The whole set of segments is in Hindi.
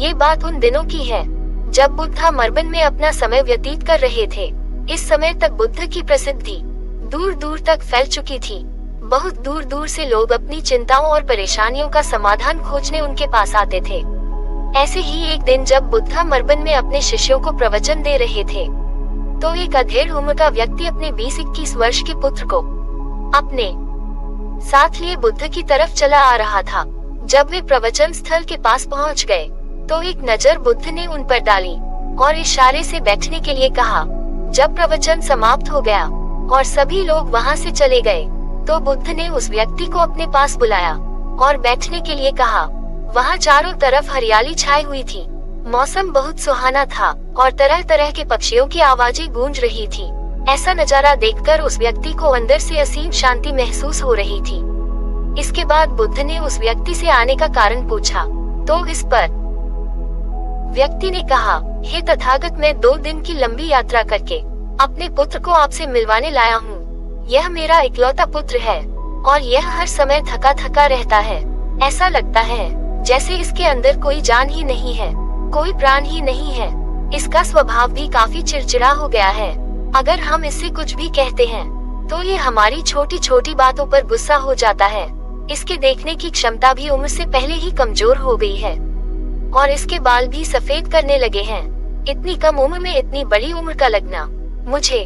ये बात उन दिनों की है जब बुद्धा मर्बन में अपना समय व्यतीत कर रहे थे। इस समय तक बुद्ध की प्रसिद्धि दूर दूर तक फैल चुकी थी। बहुत दूर दूर से लोग अपनी चिंताओं और परेशानियों का समाधान खोजने उनके पास आते थे। ऐसे ही एक दिन जब बुद्धा मर्बन में अपने शिष्यों को प्रवचन दे रहे थे, तो एक अधेड़ उम्र का व्यक्ति अपने 20-21 वर्ष के पुत्र को अपने साथ लिए बुद्ध की तरफ चला आ रहा था। जब वे प्रवचन स्थल के पास पहुंच गए, तो एक नजर बुद्ध ने उन पर डाली और इशारे से बैठने के लिए कहा। जब प्रवचन समाप्त हो गया और सभी लोग वहां से चले गए, तो बुद्ध ने उस व्यक्ति को अपने पास बुलाया और बैठने के लिए कहा। वहां चारों तरफ हरियाली छाई हुई थी, मौसम बहुत सुहाना था और तरह तरह के पक्षियों की आवाजें गूंज रही थी। ऐसा नजारा देखकर उस व्यक्ति को अंदर से असीम शांति महसूस हो रही थी। इसके बाद बुद्ध ने उस व्यक्ति से आने का कारण पूछा, तो इस पर व्यक्ति ने कहा, हे तथागत, मैं 2 दिन की लंबी यात्रा करके अपने पुत्र को आपसे मिलवाने लाया हूँ। यह मेरा इकलौता पुत्र है और यह हर समय थका थका रहता है। ऐसा लगता है जैसे इसके अंदर कोई जान ही नहीं है, कोई प्राण ही नहीं है। इसका स्वभाव भी काफी चिड़चिड़ा हो गया है। अगर हम इससे कुछ भी कहते हैं तो ये हमारी छोटी छोटी बातों पर गुस्सा हो जाता है। इसके देखने की क्षमता भी उम्र से पहले ही कमजोर हो गई है और इसके बाल भी सफेद करने लगे हैं। इतनी कम उम्र में इतनी बड़ी उम्र का लगना, मुझे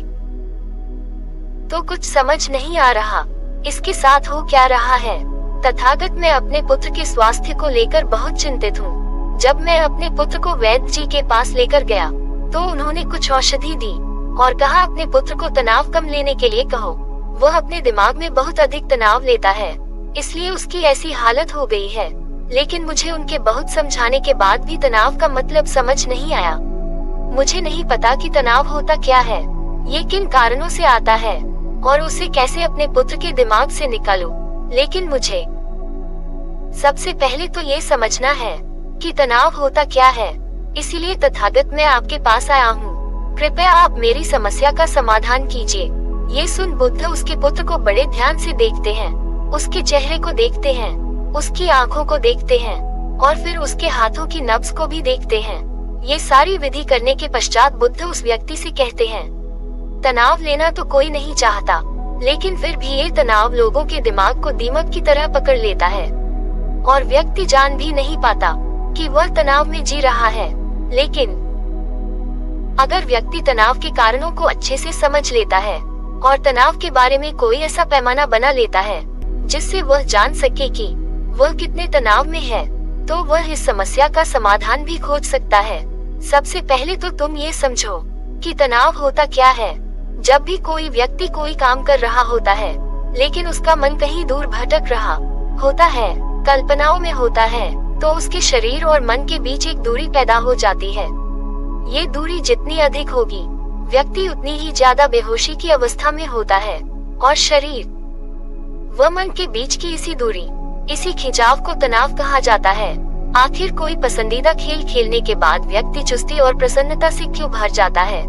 तो कुछ समझ नहीं आ रहा। इसके साथ हो क्या रहा है? तथागत, मैं अपने पुत्र के स्वास्थ्य को लेकर बहुत चिंतित हूँ। जब मैं अपने पुत्र को वैद्य जी के पास लेकर गया, तो उन्होंने कुछ औषधि दी और कहा अपने पुत्र को तनाव कम लेने के लिए कहो। वह अपने दिमाग में बहुत अधिक तनाव लेता है, इसलिए उसकी ऐसी हालत हो गई है। लेकिन मुझे उनके बहुत समझाने के बाद भी तनाव का मतलब समझ नहीं आया। मुझे नहीं पता कि तनाव होता क्या है, ये किन कारणों से आता है और उसे कैसे अपने पुत्र के दिमाग से निकालूं। लेकिन मुझे सबसे पहले तो ये समझना है कि तनाव होता क्या है। इसीलिए तथागत, मैं आपके पास आया हूँ। कृपया आप मेरी समस्या का समाधान कीजिए। ये सुन बुद्ध उसके पुत्र को बड़े ध्यान से देखते हैं, उसके चेहरे को देखते हैं, उसकी आंखों को देखते हैं और फिर उसके हाथों की नब्ज को भी देखते हैं। ये सारी विधि करने के पश्चात बुद्ध उस व्यक्ति से कहते हैं, तनाव लेना तो कोई नहीं चाहता, लेकिन फिर भी ये तनाव लोगों के दिमाग को दीमक की तरह पकड़ लेता है और व्यक्ति जान भी नहीं पाता कि वह तनाव में जी रहा है। लेकिन अगर व्यक्ति तनाव के कारणों को अच्छे से समझ लेता है और तनाव के बारे में कोई ऐसा पैमाना बना लेता है जिससे वह जान सके कि वह कितने तनाव में है, तो वह इस समस्या का समाधान भी खोज सकता है। सबसे पहले तो तुम ये समझो कि तनाव होता क्या है। जब भी कोई व्यक्ति कोई काम कर रहा होता है, लेकिन उसका मन कहीं दूर भटक रहा होता है, कल्पनाओं में होता है, तो उसके शरीर और मन के बीच एक दूरी पैदा हो जाती है। ये दूरी जितनी अधिक होगी, व्यक्ति उतनी ही ज्यादा बेहोशी की अवस्था में होता है और शरीर व मन के बीच की इसी दूरी, इसी खिंचाव को तनाव कहा जाता है। आखिर कोई पसंदीदा खेल खेलने के बाद व्यक्ति चुस्ती और प्रसन्नता से क्यों भर जाता है,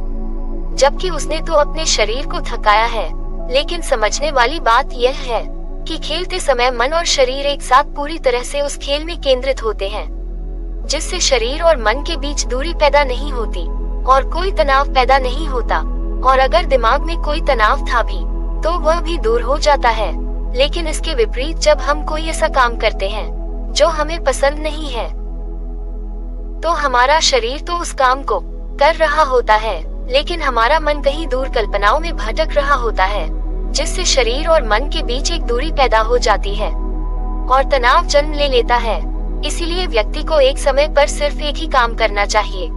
जबकि उसने तो अपने शरीर को थकाया है। लेकिन समझने वाली बात यह है कि खेलते समय मन और शरीर एक साथ पूरी तरह से उस खेल में केंद्रित होते हैं, जिससे शरीर और मन के बीच दूरी पैदा नहीं होती और कोई तनाव पैदा नहीं होता। और अगर दिमाग में कोई तनाव था भी, तो वह भी दूर हो जाता है। लेकिन इसके विपरीत जब हम कोई ऐसा काम करते हैं जो हमें पसंद नहीं है, तो हमारा शरीर तो उस काम को कर रहा होता है, लेकिन हमारा मन कहीं दूर कल्पनाओं में भटक रहा होता है, जिससे शरीर और मन के बीच एक दूरी पैदा हो जाती है और तनाव जन्म ले लेता है। इसीलिए व्यक्ति को एक समय पर सिर्फ एक ही काम करना चाहिए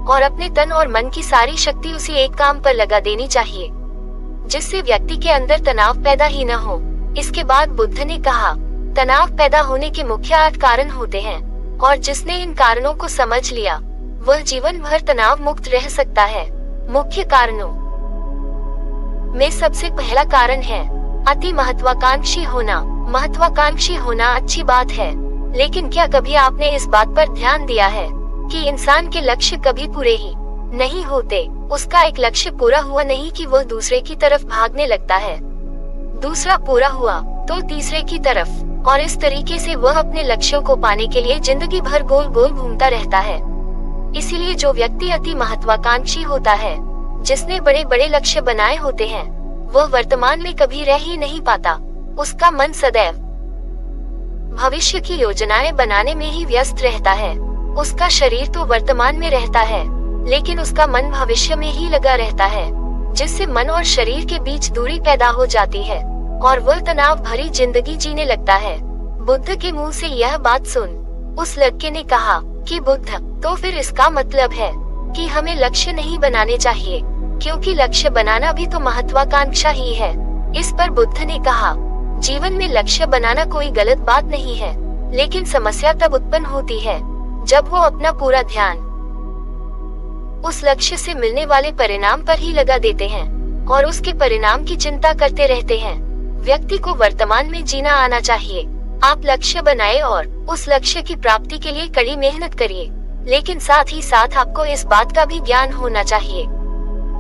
और अपने तन और मन की सारी शक्ति उसी एक काम पर लगा देनी चाहिए, जिससे व्यक्ति के अंदर तनाव पैदा ही न हो। इसके बाद बुद्ध ने कहा, तनाव पैदा होने के मुख्य 8 कारण होते हैं और जिसने इन कारणों को समझ लिया, वह जीवन भर तनाव मुक्त रह सकता है। मुख्य कारणों में सबसे पहला कारण है अति महत्वाकांक्षी होना। महत्वाकांक्षी होना अच्छी बात है, लेकिन क्या कभी आपने इस बात पर ध्यान दिया है कि इंसान के लक्ष्य कभी पूरे ही नहीं होते। उसका एक लक्ष्य पूरा हुआ नहीं कि वह दूसरे की तरफ भागने लगता है, दूसरा पूरा हुआ तो तीसरे की तरफ, और इस तरीके से वह अपने लक्ष्यों को पाने के लिए जिंदगी भर गोल गोल घूमता रहता है। इसीलिए जो व्यक्ति अति महत्वाकांक्षी होता है, जिसने बड़े बड़े लक्ष्य बनाए होते हैं, वह वर्तमान में कभी रह ही नहीं पाता। उसका मन सदैव भविष्य की योजनाएं बनाने में ही व्यस्त रहता है। उसका शरीर तो वर्तमान में रहता है, लेकिन उसका मन भविष्य में ही लगा रहता है, जिससे मन और शरीर के बीच दूरी पैदा हो जाती है और वह तनाव भरी जिंदगी जीने लगता है। बुद्ध के मुंह से यह बात सुन उस लड़के ने कहा कि बुद्ध, तो फिर इसका मतलब है कि हमें लक्ष्य नहीं बनाने चाहिए, क्योंकि लक्ष्य बनाना भी तो महत्वाकांक्षा ही है। इस पर बुद्ध ने कहा, जीवन में लक्ष्य बनाना कोई गलत बात नहीं है, लेकिन समस्या तब उत्पन्न होती है जब वो अपना पूरा ध्यान उस लक्ष्य से मिलने वाले परिणाम पर ही लगा देते हैं और उसके परिणाम की चिंता करते रहते हैं। व्यक्ति को वर्तमान में जीना आना चाहिए। आप लक्ष्य बनाए और उस लक्ष्य की प्राप्ति के लिए कड़ी मेहनत करिए, लेकिन साथ ही साथ आपको इस बात का भी ज्ञान होना चाहिए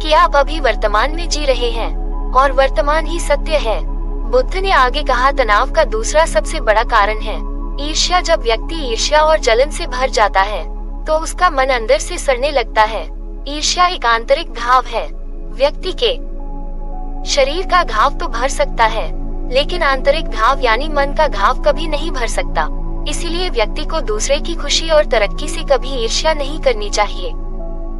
कि आप अभी वर्तमान में जी रहे हैं और वर्तमान ही सत्य है। बुद्ध ने आगे कहा, तनाव का दूसरा सबसे बड़ा कारण है ईर्ष्या। जब व्यक्ति ईर्ष्या और जलन से भर जाता है तो उसका मन अंदर से सड़ने लगता है। ईर्ष्या एक आंतरिक घाव है। व्यक्ति के शरीर का घाव तो भर सकता है, लेकिन आंतरिक घाव यानी मन का घाव कभी नहीं भर सकता। इसीलिए व्यक्ति को दूसरे की खुशी और तरक्की से कभी ईर्ष्या नहीं करनी चाहिए,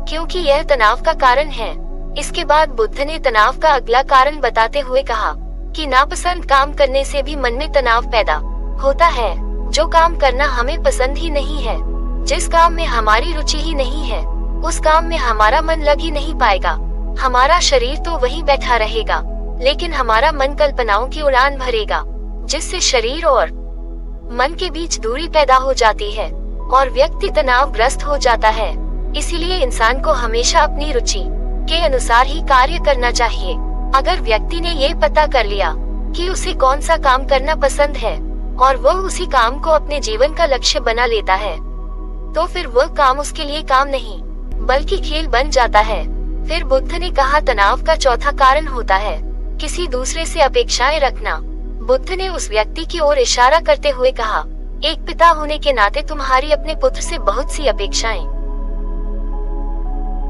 क्योंकि यह तनाव का कारण है। इसके बाद बुद्ध ने तनाव का अगला कारण बताते हुए कहा कि नापसंद काम करने से भी मन में तनाव पैदा होता है। जो काम करना हमें पसंद ही नहीं है, जिस काम में हमारी रुचि ही नहीं है, उस काम में हमारा मन लग ही नहीं पाएगा। हमारा शरीर तो वहीं बैठा रहेगा, लेकिन हमारा मन कल्पनाओं की उड़ान भरेगा, जिससे शरीर और मन के बीच दूरी पैदा हो जाती है और व्यक्ति तनावग्रस्त हो जाता है। इसीलिए इंसान को हमेशा अपनी रुचि के अनुसार ही कार्य करना चाहिए। अगर व्यक्ति ने ये पता कर लिया कि उसे कौन सा काम करना पसंद है और वह उसी काम को अपने जीवन का लक्ष्य बना लेता है, तो फिर वह काम उसके लिए काम नहीं बल्कि खेल बन जाता है। फिर बुद्ध ने कहा, तनाव का चौथा कारण होता है किसी दूसरे से अपेक्षाएं रखना। बुद्ध ने उस व्यक्ति की ओर इशारा करते हुए कहा, एक पिता होने के नाते तुम्हारी अपने पुत्र से बहुत सी अपेक्षाएं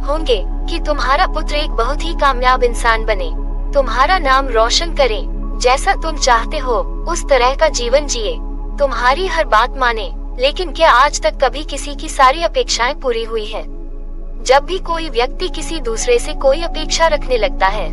होंगे कि तुम्हारा पुत्र एक बहुत ही कामयाब इंसान बने, तुम्हारा नाम रोशन करे, जैसा तुम चाहते हो उस तरह का जीवन जिए, तुम्हारी हर बात माने। लेकिन क्या आज तक कभी किसी की सारी अपेक्षाएं पूरी हुई है? जब भी कोई व्यक्ति किसी दूसरे से कोई अपेक्षा रखने लगता है,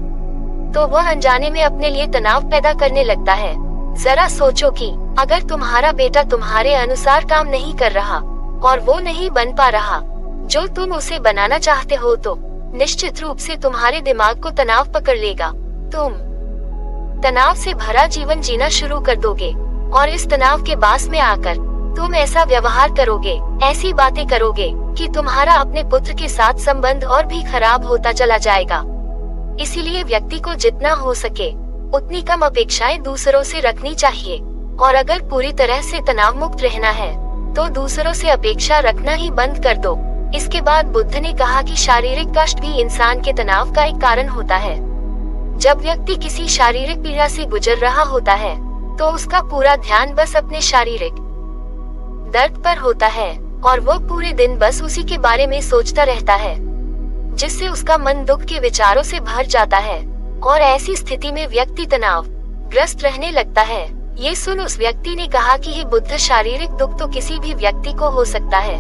तो वह अनजाने में अपने लिए तनाव पैदा करने लगता है। जरा सोचो कि अगर तुम्हारा बेटा तुम्हारे अनुसार काम नहीं कर रहा और वो नहीं बन पा रहा जो तुम उसे बनाना चाहते हो, तो निश्चित रूप से तुम्हारे दिमाग को तनाव पकड़ लेगा। तुम तनाव से भरा जीवन जीना शुरू कर दोगे और इस तनाव के बास में आकर तुम ऐसा व्यवहार करोगे, ऐसी बातें करोगे कि तुम्हारा अपने पुत्र के साथ संबंध और भी खराब होता चला जाएगा। इसीलिए व्यक्ति को जितना हो सके उतनी कम अपेक्षाएं दूसरों से रखनी चाहिए, और अगर पूरी तरह से तनाव मुक्त रहना है तो दूसरों से अपेक्षा रखना ही बंद कर दो। इसके बाद बुद्ध ने कहा कि शारीरिक कष्ट भी इंसान के तनाव का एक कारण होता है। जब व्यक्ति किसी शारीरिक पीड़ा से गुजर रहा होता है तो उसका पूरा ध्यान बस अपने शारीरिक दर्द पर होता है और वो पूरे दिन बस उसी के बारे में सोचता रहता है, जिससे उसका मन दुख के विचारों से भर जाता है और ऐसी स्थिति में व्यक्ति तनाव ग्रस्त रहने लगता है। ये सुन उस व्यक्ति ने कहा कि हे बुद्ध, शारीरिक दुख तो किसी भी व्यक्ति को हो सकता है,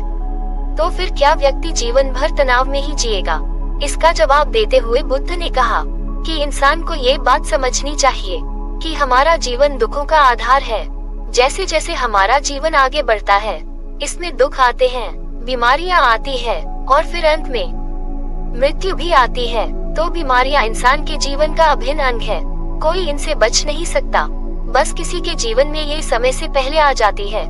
तो फिर क्या व्यक्ति जीवन भर तनाव में ही जिएगा? इसका जवाब देते हुए बुद्ध ने कहा कि इंसान को ये बात समझनी चाहिए कि हमारा जीवन दुखों का आधार है। जैसे जैसे हमारा जीवन आगे बढ़ता है, इसमें दुख आते हैं, बीमारियां आती है और फिर अंत में मृत्यु भी आती है। तो बीमारियां इंसान के जीवन का अभिन्न अंग है, कोई इनसे बच नहीं सकता। बस किसी के जीवन में ये समय से पहले आ जाती है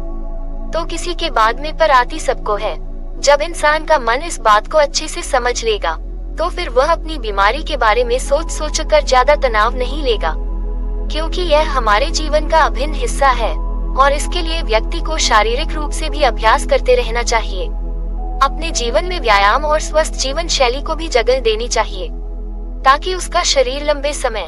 तो किसी के बाद में पर आती सबको है। जब इंसान का मन इस बात को अच्छे से समझ लेगा तो फिर वह अपनी बीमारी के बारे में सोच कर ज्यादा तनाव नहीं लेगा, क्योंकि यह हमारे जीवन का अभिन्न हिस्सा है और इसके लिए व्यक्ति को शारीरिक रूप से भी अभ्यास करते रहना चाहिए। अपने जीवन में व्यायाम और स्वस्थ जीवन शैली को भी जगह देनी चाहिए ताकि उसका शरीर लंबे समय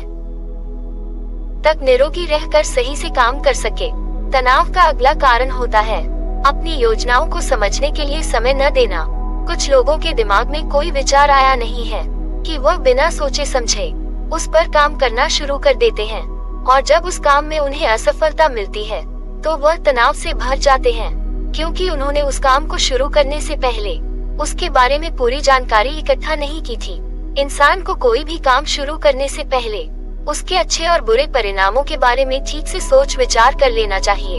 तक निरोगी रहकर सही से काम कर सके। तनाव का अगला कारण होता है अपनी योजनाओं को समझने के लिए समय न देना। कुछ लोगों के दिमाग में कोई विचार आया नहीं है कि वह बिना सोचे समझे उस पर काम करना शुरू कर देते हैं, और जब उस काम में उन्हें असफलता मिलती है तो वह तनाव से भर जाते हैं, क्योंकि उन्होंने उस काम को शुरू करने से पहले उसके बारे में पूरी जानकारी इकट्ठा नहीं की थी। इंसान को कोई भी काम शुरू करने से पहले उसके अच्छे और बुरे परिणामों के बारे में ठीक से सोच विचार कर लेना चाहिए।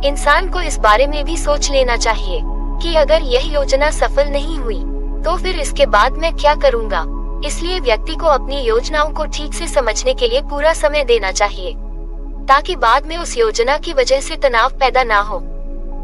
इंसान को इस बारे में भी सोच लेना चाहिए कि अगर यह योजना सफल नहीं हुई तो फिर इसके बाद मैं क्या करूँगा। इसलिए व्यक्ति को अपनी योजनाओं को ठीक से समझने के लिए पूरा समय देना चाहिए, ताकि बाद में उस योजना की वजह से तनाव पैदा ना हो।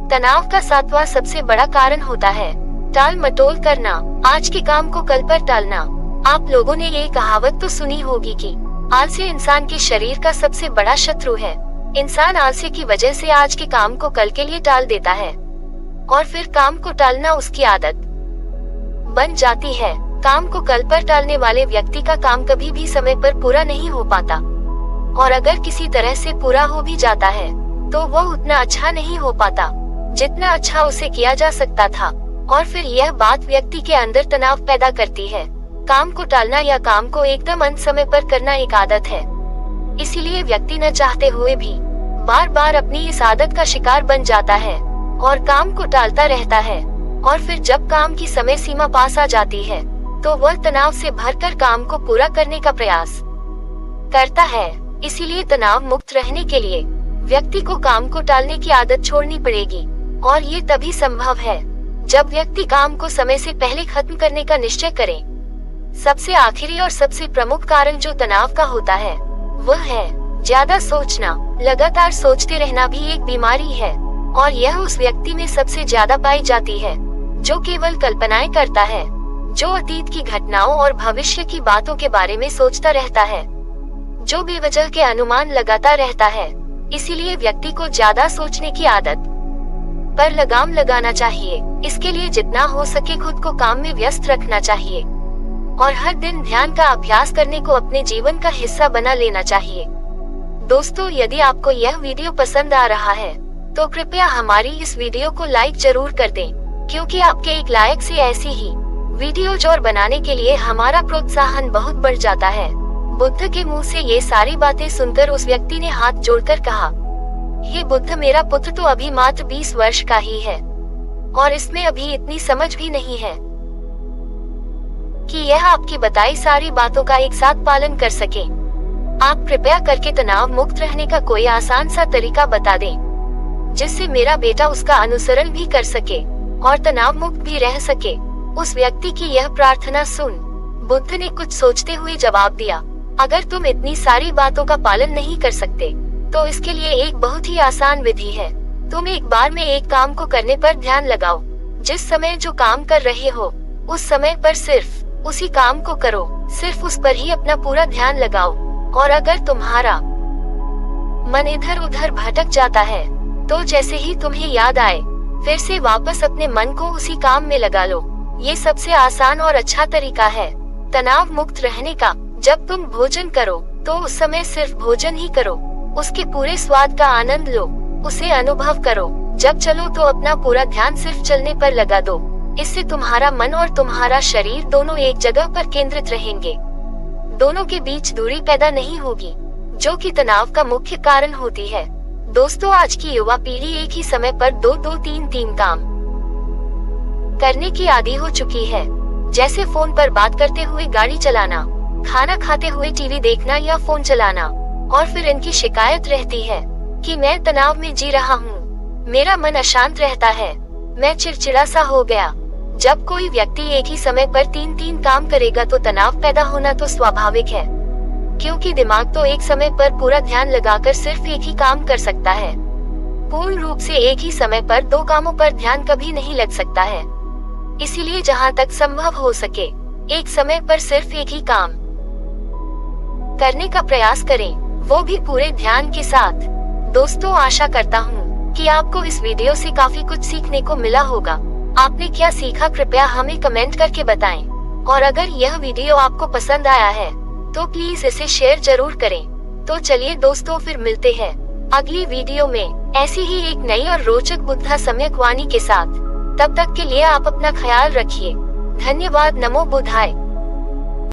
तनाव का 7वां सबसे बड़ा कारण होता है टाल मटोल करना, आज के काम को कल पर टालना। आप लोगों ने ये कहावत तो सुनी होगी कि आलस्य इंसान के शरीर का सबसे बड़ा शत्रु है। इंसान आलस्य की वजह से आज के काम को कल के लिए टाल देता है और फिर काम को टालना उसकी आदत बन जाती है। काम को कल पर टालने वाले व्यक्ति का काम कभी भी समय पर पूरा नहीं हो पाता, और अगर किसी तरह से पूरा हो भी जाता है तो वह उतना अच्छा नहीं हो पाता जितना अच्छा उसे किया जा सकता था, और फिर यह बात व्यक्ति के अंदर तनाव पैदा करती है। काम को टालना या काम को एकदम अंत समय पर करना एक आदत है, इसीलिए व्यक्ति न चाहते हुए भी बार बार अपनी इस आदत का शिकार बन जाता है और काम को टालता रहता है, और फिर जब काम की समय सीमा पास आ जाती है तो वह तनाव से भरकर काम को पूरा करने का प्रयास करता है। इसीलिए तनाव मुक्त रहने के लिए व्यक्ति को काम को टालने की आदत छोड़नी पड़ेगी, और ये तभी संभव है जब व्यक्ति काम को समय से पहले खत्म करने का निश्चय करे। सबसे आखिरी और सबसे प्रमुख कारण जो तनाव का होता है वह है ज्यादा सोचना। लगातार सोचते रहना भी एक बीमारी है, और यह उस व्यक्ति में सबसे ज्यादा पाई जाती है जो केवल कल्पनाएं करता है, जो अतीत की घटनाओं और भविष्य की बातों के बारे में सोचता रहता है, जो बेवजह के अनुमान लगाता रहता है। इसीलिए व्यक्ति को ज्यादा सोचने की आदत पर लगाम लगाना चाहिए। इसके लिए जितना हो सके खुद को काम में व्यस्त रखना चाहिए, और हर दिन ध्यान का अभ्यास करने को अपने जीवन का हिस्सा बना लेना चाहिए। दोस्तों, यदि आपको यह वीडियो पसंद आ रहा है तो कृपया हमारी इस वीडियो को लाइक जरूर कर दें, क्योंकि आपके एक लाइक से ऐसी ही वीडियोज और बनाने के लिए हमारा प्रोत्साहन बहुत बढ़ जाता है। बुद्ध के मुंह से ये सारी बातें सुनकर उस व्यक्ति ने हाथ जोड़कर कहा, हे बुद्ध, मेरा पुत्र तो अभी मात्र 20 वर्ष का ही है और इसमें अभी इतनी समझ भी नहीं है कि यह आपकी बताई सारी बातों का एक साथ पालन कर सके। आप कृपया करके तनाव मुक्त रहने का कोई आसान सा तरीका बता दें, जिससे मेरा बेटा उसका अनुसरण भी कर सके और तनाव मुक्त भी रह सके। उस व्यक्ति की यह प्रार्थना सुन बुद्ध ने कुछ सोचते हुए जवाब दिया, अगर तुम इतनी सारी बातों का पालन नहीं कर सकते तो इसके लिए एक बहुत ही आसान विधि है। तुम एक बार में एक काम को करने पर ध्यान लगाओ। जिस समय जो काम कर रहे हो उस समय पर सिर्फ उसी काम को करो, सिर्फ उस पर ही अपना पूरा ध्यान लगाओ। और अगर तुम्हारा मन इधर उधर भटक जाता है तो जैसे ही तुम्हें याद आए फिर से वापस अपने मन को उसी काम में लगा लो। ये सबसे आसान और अच्छा तरीका है तनाव मुक्त रहने का। जब तुम भोजन करो तो उस समय सिर्फ भोजन ही करो, उसके पूरे स्वाद का आनंद लो, उसे अनुभव करो। जब चलो तो अपना पूरा ध्यान सिर्फ चलने पर लगा दो। इससे तुम्हारा मन और तुम्हारा शरीर दोनों एक जगह पर केंद्रित रहेंगे। दोनों के बीच दूरी पैदा नहीं होगी, जो कि तनाव का मुख्य कारण होती है। दोस्तों, आज की युवा पीढ़ी एक ही समय पर दो तीन काम करने की आदी हो चुकी है, जैसे फोन पर बात करते हुए गाड़ी चलाना, खाना खाते हुए टीवी देखना या फोन चलाना। और फिर इनकी शिकायत रहती है कि मैं तनाव में जी रहा हूँ, मेरा मन अशांत रहता है, मैं चिड़चिड़ा सा हो गया। जब कोई व्यक्ति एक ही समय पर तीन काम करेगा तो तनाव पैदा होना तो स्वाभाविक है, क्योंकि दिमाग तो एक समय पर पूरा ध्यान लगाकर सिर्फ एक ही काम कर सकता है। पूर्ण रूप से एक ही समय पर दो कामों पर ध्यान कभी नहीं लग सकता है। इसीलिए जहाँ तक संभव हो सके एक समय पर सिर्फ एक ही काम करने का प्रयास करें, वो भी पूरे ध्यान के साथ। दोस्तों, आशा करता हूँ कि आपको इस वीडियो से काफी कुछ सीखने को मिला होगा। आपने क्या सीखा कृपया हमें कमेंट करके बताएं। और अगर यह वीडियो आपको पसंद आया है तो प्लीज इसे शेयर जरूर करें। तो चलिए दोस्तों, फिर मिलते हैं अगली वीडियो में ऐसी ही एक नई और रोचक बुद्धा सम्यक वाणी के साथ। तब तक के लिए आप अपना ख्याल रखिए। धन्यवाद। नमो बुद्धाय।